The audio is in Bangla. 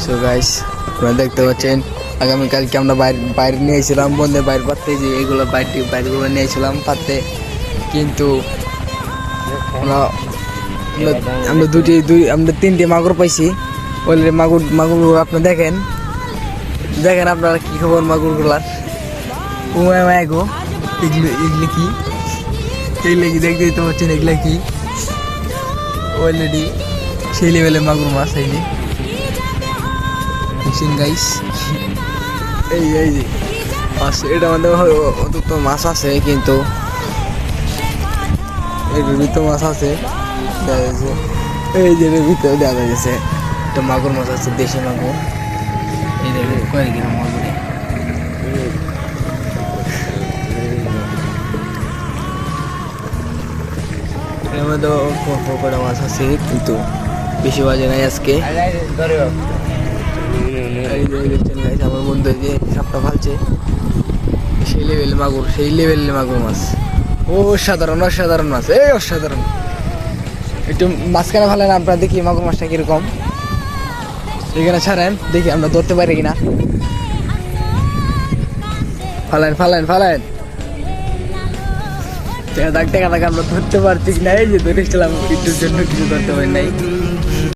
সো গাইস আপনারা দেখতে পাচ্ছেন আগামীকালকে আমরা বাইরে নিয়েছিলাম বন্ধে বাইরে পাততে, যে এগুলো বাইরগুলো নিয়েছিলাম পাততে, কিন্তু আমরা আমরা তিনটে মাগুর পাইছি। বললে মাগুর আপনি দেখেন আপনারা কি খবর মাগুরগুলার। গো এগুলো কি দেখতেই তো হচ্ছেন, এগুলো কি অলরেডি সেই লেভেলে মাগুর মাছ আইনি গাইস। এই যে মাছ, এটা আমাদের অন্তত মাছ আছে, কিন্তু এর ভিতরে মাছ আছে দেখা যাচ্ছে। এই যে এর ভিতরে দেখা যাচ্ছে একটা মাগুর মাছ আছে, দেশি মাগুর। এই দেখেন কয়েক গ্রাম মাগুরে এর মধ্যে কটা মাছ আছে, কিন্তু বেশি বাজে নাই আজকে। আমার বন্ধু যে সাপটা ফালছে, সেই লেভেলে মাগুর মাছ। অসাধারণ মাছ, এই অসাধারণ। একটু মাঝখানে ফালেন আপনারা, দেখি মাগুর মাছটা কিরকম। এখানে ছাড়েন, দেখি আমরা ধরতে পারি কিনা। ফালেন টেকা আমরা ধরতে পারছি কিনা। এই যে ধরেছিলাম একটুর জন্য, কিছু ধরতে পারি নাই।